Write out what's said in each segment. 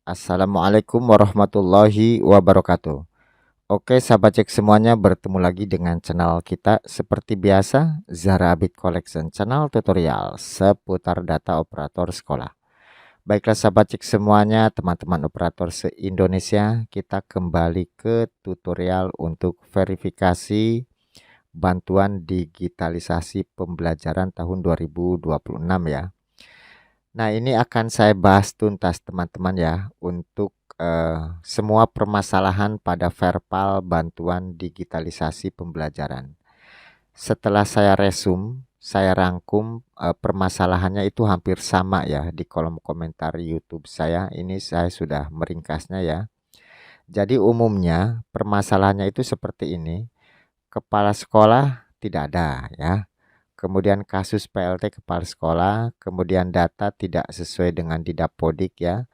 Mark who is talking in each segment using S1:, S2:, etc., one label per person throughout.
S1: Assalamualaikum warahmatullahi wabarakatuh. Oke, sahabat cek semuanya, bertemu lagi dengan channel kita seperti biasa, Zahra Abid Collection, channel tutorial seputar data operator sekolah. Baiklah sahabat cek semuanya, teman-teman operator se-Indonesia, kita kembali ke tutorial untuk verifikasi bantuan digitalisasi pembelajaran tahun 2026 ya. Nah, ini akan saya bahas tuntas teman-teman ya untuk semua permasalahan pada verbal bantuan digitalisasi pembelajaran. Setelah saya saya rangkum permasalahannya itu hampir sama ya di kolom komentar YouTube saya. Ini saya sudah meringkasnya ya. Jadi umumnya permasalahannya itu seperti ini. Kepala sekolah tidak ada ya. Kemudian kasus PLT kepala sekolah, kemudian data tidak sesuai dengan Didapodik ya.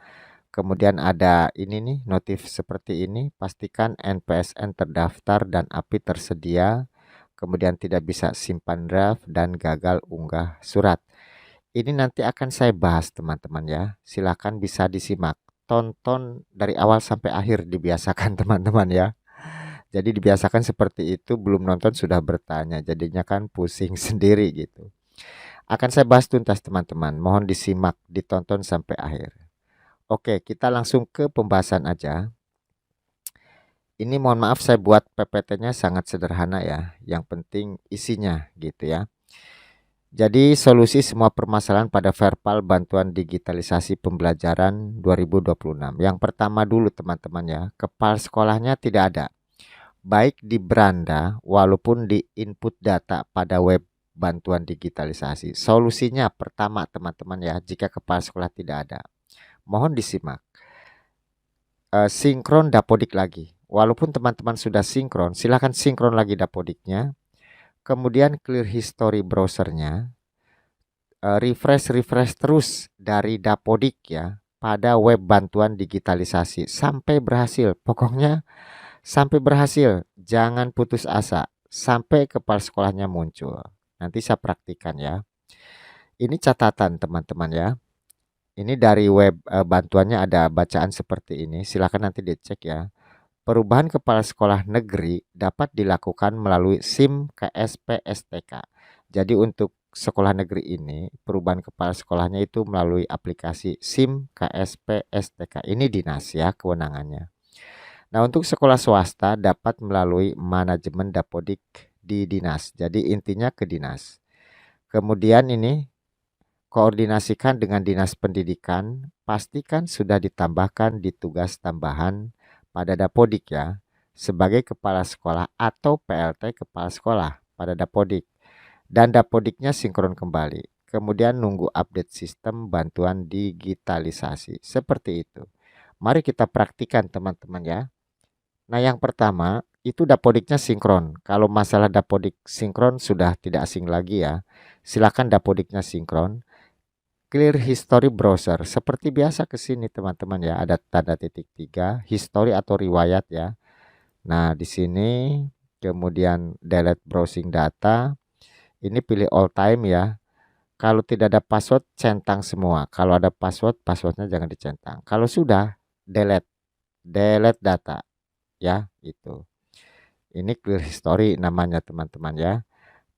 S1: Kemudian ada ini nih notif seperti ini, pastikan NPSN terdaftar dan API tersedia, kemudian tidak bisa simpan draft dan gagal unggah surat. Ini nanti akan saya bahas teman-teman ya. Silakan bisa disimak. Tonton dari awal sampai akhir dibiasakan teman-teman ya. Jadi dibiasakan seperti itu, belum nonton sudah bertanya, jadinya kan pusing sendiri gitu. Akan saya bahas tuntas teman-teman, mohon disimak, ditonton sampai akhir. Oke, kita langsung ke pembahasan aja. Ini mohon maaf saya buat PPT-nya sangat sederhana ya, yang penting isinya gitu ya. Jadi solusi semua permasalahan pada verbal bantuan digitalisasi pembelajaran 2026. Yang pertama dulu teman-teman ya, kepala sekolahnya tidak ada. Baik di beranda walaupun di input data pada web bantuan digitalisasi. Solusinya pertama teman-teman ya, jika kepala sekolah tidak ada, mohon disimak. Sinkron dapodik lagi. Walaupun teman-teman sudah sinkron, silahkan sinkron lagi dapodiknya. Kemudian clear history browsernya. Refresh terus dari dapodik ya pada web bantuan digitalisasi sampai berhasil. Pokoknya sampai berhasil, jangan putus asa sampai kepala sekolahnya muncul. Nanti saya praktikan ya. Ini catatan teman-teman ya. Ini dari web bantuannya ada bacaan seperti ini. Silakan nanti dicek ya. Perubahan kepala sekolah negeri dapat dilakukan melalui SIM KSP STK. Jadi untuk sekolah negeri ini, perubahan kepala sekolahnya itu melalui aplikasi SIM KSP STK. Ini dinas ya kewenangannya. Nah, untuk sekolah swasta dapat melalui manajemen dapodik di dinas. Jadi intinya ke dinas. Kemudian ini koordinasikan dengan dinas pendidikan, pastikan sudah ditambahkan di tugas tambahan pada dapodik ya, sebagai kepala sekolah atau PLT kepala sekolah pada dapodik. Dan dapodiknya sinkron kembali. Kemudian nunggu update sistem bantuan digitalisasi. Seperti itu. Mari kita praktikan teman-teman ya. Nah, yang pertama itu dapodiknya sinkron. Kalau masalah dapodik sinkron sudah tidak asing lagi ya. Silakan dapodiknya sinkron. Clear history browser. Seperti biasa ke sini teman-teman ya. Ada tanda titik 3, history atau riwayat ya. Nah, di sini kemudian delete browsing data. Ini pilih all time ya. Kalau tidak ada password, centang semua. Kalau ada password, passwordnya jangan dicentang. Kalau sudah, delete data ya, itu. Ini clear history namanya teman-teman ya.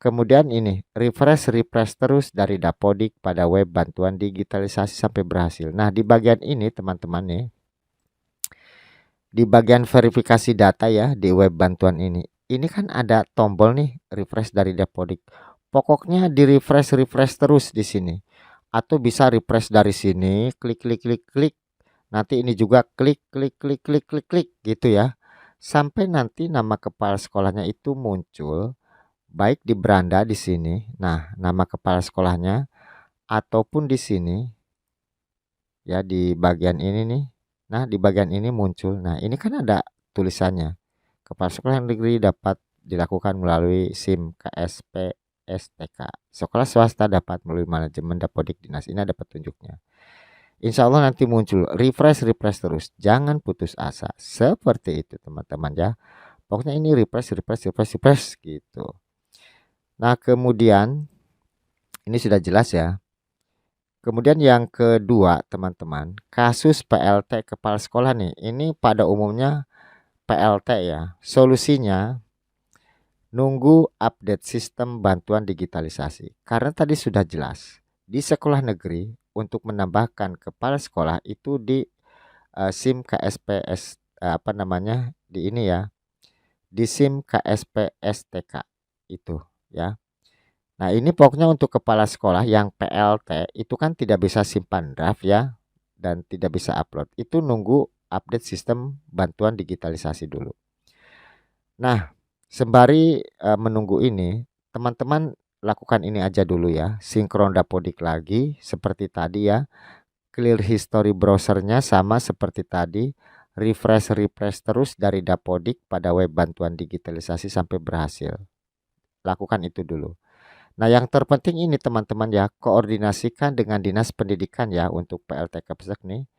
S1: Kemudian ini refresh terus dari dapodik pada web bantuan digitalisasi sampai berhasil. Nah, di bagian ini teman-teman nih, di bagian verifikasi data ya di web bantuan ini kan ada tombol nih refresh dari dapodik. Pokoknya di refresh terus di sini. Atau bisa refresh dari sini, klik. Nanti ini juga klik gitu ya. Sampai nanti nama kepala sekolahnya itu muncul baik di beranda di sini. Nah, nama kepala sekolahnya ataupun di sini ya di bagian ini nih. Nah, di bagian ini muncul. Nah, ini kan ada tulisannya. Kepala sekolah negeri dapat dilakukan melalui SIM KSP STK. Sekolah swasta dapat melalui manajemen dapodik dinas. Ini ada petunjuknya. Insya Allah nanti muncul refresh terus. Jangan putus asa. Seperti itu teman-teman ya. Pokoknya ini refresh gitu. Nah, kemudian ini sudah jelas ya. Kemudian yang kedua, teman-teman, kasus PLT kepala sekolah nih. Ini pada umumnya PLT ya. Solusinya nunggu update sistem bantuan digitalisasi. Karena tadi sudah jelas, di sekolah negeri untuk menambahkan kepala sekolah itu di SIM KSPS apa namanya? Di ini ya, di SIM KSPSTK itu ya. Nah, ini pokoknya untuk kepala sekolah yang PLT itu kan tidak bisa simpan draft ya dan tidak bisa upload. Itu nunggu update sistem bantuan digitalisasi dulu. Nah, sembari menunggu ini, teman-teman lakukan ini aja dulu ya. Sinkron Dapodik lagi seperti tadi ya. Clear history browsernya sama seperti tadi. Refresh terus dari Dapodik pada web bantuan digitalisasi sampai berhasil. Lakukan itu dulu. Nah, yang terpenting ini teman-teman ya, koordinasikan dengan Dinas Pendidikan ya untuk PLT Kepsek nih.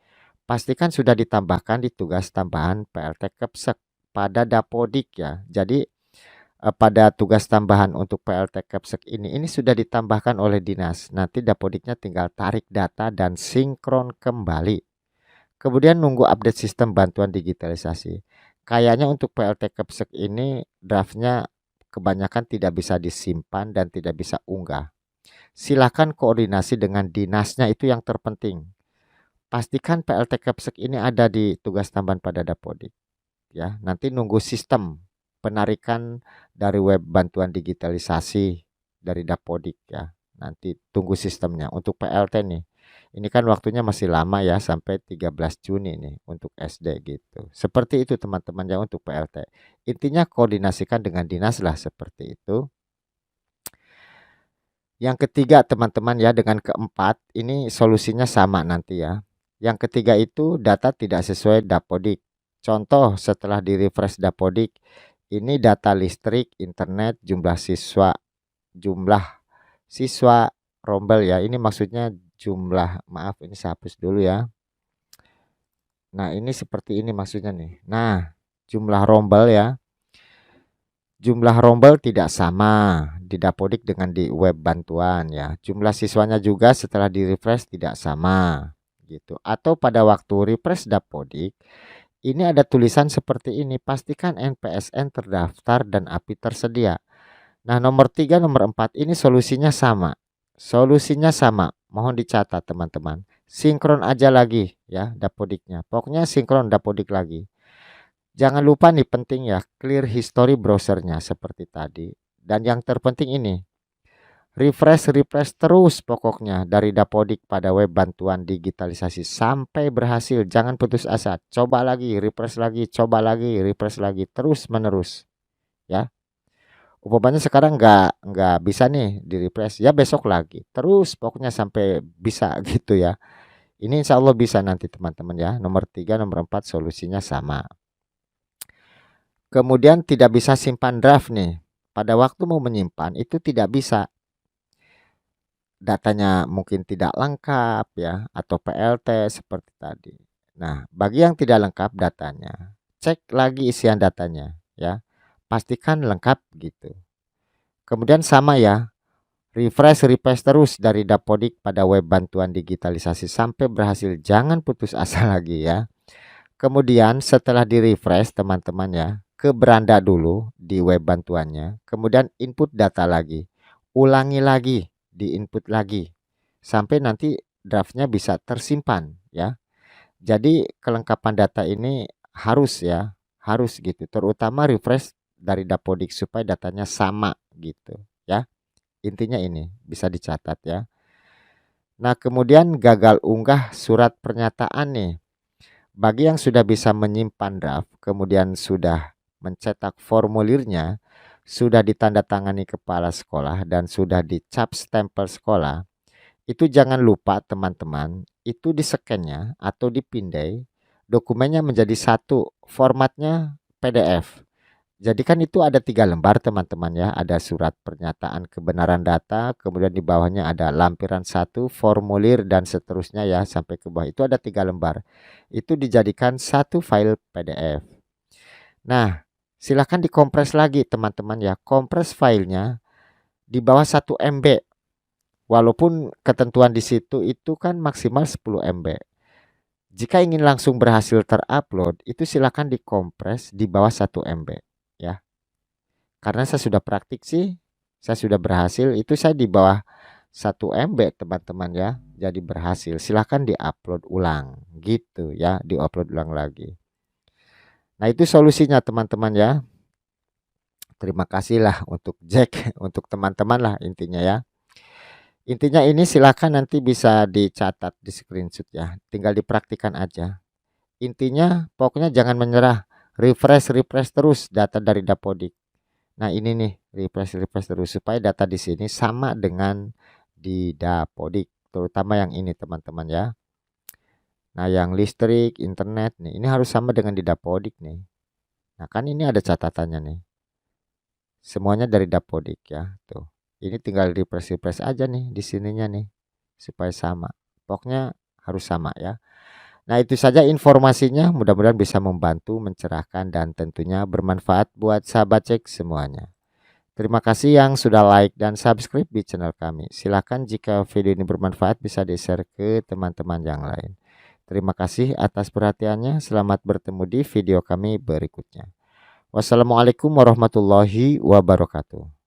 S1: Pastikan sudah ditambahkan di tugas tambahan PLT Kepsek pada Dapodik ya. Jadi pada tugas tambahan untuk PLT Kepsek ini sudah ditambahkan oleh dinas. Nanti Dapodiknya tinggal tarik data dan sinkron kembali. Kemudian nunggu update sistem bantuan digitalisasi. Kayaknya untuk PLT Kepsek ini draftnya kebanyakan tidak bisa disimpan dan tidak bisa unggah. Silakan koordinasi dengan dinasnya, itu yang terpenting. Pastikan PLT Kepsek ini ada di tugas tambahan pada Dapodik ya. Nanti nunggu sistem penarikan dari web bantuan digitalisasi dari Dapodik ya. Nanti tunggu sistemnya untuk PLT nih. Ini kan waktunya masih lama ya, sampai 13 Juni nih untuk SD gitu. Seperti itu teman-teman ya untuk PLT. Intinya koordinasikan dengan dinas lah seperti itu. Yang ketiga teman-teman ya, dengan keempat ini solusinya sama nanti ya. Yang ketiga itu data tidak sesuai Dapodik. Contoh setelah di refresh Dapodik, ini data listrik, internet, jumlah siswa rombel ya. Ini maksudnya jumlah, maaf ini saya hapus dulu ya. Nah, ini seperti ini maksudnya nih. Nah, jumlah rombel ya. Jumlah rombel tidak sama di Dapodik dengan di web bantuan ya. Jumlah siswanya juga setelah di refresh tidak sama gitu. Atau pada waktu refresh Dapodik, ini ada tulisan seperti ini, pastikan NPSN terdaftar dan API tersedia. Nah, nomor 3, nomor 4 ini solusinya sama. Solusinya sama, mohon dicatat teman-teman. Sinkron aja lagi ya Dapodiknya. Pokoknya sinkron Dapodik lagi. Jangan lupa nih penting ya, clear history browsernya seperti tadi. Dan yang terpenting ini, refresh terus pokoknya dari Dapodik pada web bantuan digitalisasi sampai berhasil. Jangan putus asa. Coba lagi, coba lagi, refresh lagi, terus menerus ya. Umpamanya sekarang nggak bisa nih di refresh, ya besok lagi. Terus pokoknya sampai bisa gitu ya. Ini insya Allah bisa nanti teman-teman ya. Nomor 3, nomor 4 solusinya sama. Kemudian tidak bisa simpan draft nih. Pada waktu mau menyimpan itu tidak bisa. Datanya mungkin tidak lengkap ya, atau PLT seperti tadi. Nah, bagi yang tidak lengkap datanya, cek lagi isian datanya ya. Pastikan lengkap gitu. Kemudian sama ya, refresh terus dari Dapodik pada web bantuan digitalisasi sampai berhasil. Jangan putus asa lagi ya. Kemudian setelah di refresh teman-teman ya, ke beranda dulu di web bantuannya, kemudian input data lagi, ulangi lagi, di input lagi, sampai nanti draftnya bisa tersimpan ya. Jadi kelengkapan data ini harus ya, harus gitu, terutama refresh dari Dapodik supaya datanya sama gitu ya. Intinya ini bisa dicatat ya. Nah, kemudian gagal unggah surat pernyataan nih. Bagi yang sudah bisa menyimpan draft, kemudian sudah mencetak formulirnya, sudah ditandatangani kepala sekolah dan sudah dicap stempel sekolah, itu jangan lupa teman-teman, itu di-scan-nya atau dipindai, dokumennya menjadi satu, formatnya PDF. Jadi kan itu ada 3 lembar teman-teman ya, ada surat pernyataan kebenaran data, kemudian di bawahnya ada lampiran 1, formulir dan seterusnya ya sampai ke bawah. Itu ada 3 lembar. Itu dijadikan satu file PDF. Nah, silakan dikompres lagi teman-teman ya. Kompres filenya di bawah 1 MB. walaupun ketentuan di situ itu kan maksimal 10 MB. Jika ingin langsung berhasil terupload, itu silakan dikompres di bawah 1 MB ya. Karena saya sudah praktik sih, saya sudah berhasil itu saya di bawah 1 MB teman-teman ya. Jadi berhasil. Silakan diupload ulang gitu ya, diupload ulang lagi. Nah, itu solusinya teman-teman ya. Terima kasih lah untuk Jack, untuk teman-teman lah intinya ya. Intinya ini silakan nanti bisa dicatat di screenshot ya. Tinggal dipraktikan aja. Intinya pokoknya jangan menyerah. Refresh terus data dari Dapodik. Nah, ini nih, refresh terus supaya data di sini sama dengan di Dapodik, terutama yang ini teman-teman ya. Nah, yang listrik, internet nih, ini harus sama dengan di Dapodik nih. Nah, kan ini ada catatannya nih. Semuanya dari Dapodik ya, tuh. Ini tinggal refresh aja nih di sininya nih supaya sama. Pokoknya harus sama ya. Nah, itu saja informasinya, mudah-mudahan bisa membantu, mencerahkan dan tentunya bermanfaat buat sahabat cek semuanya. Terima kasih yang sudah like dan subscribe di channel kami. Silakan jika video ini bermanfaat bisa di-share ke teman-teman yang lain. Terima kasih atas perhatiannya. Selamat bertemu di video kami berikutnya. Wassalamualaikum warahmatullahi wabarakatuh.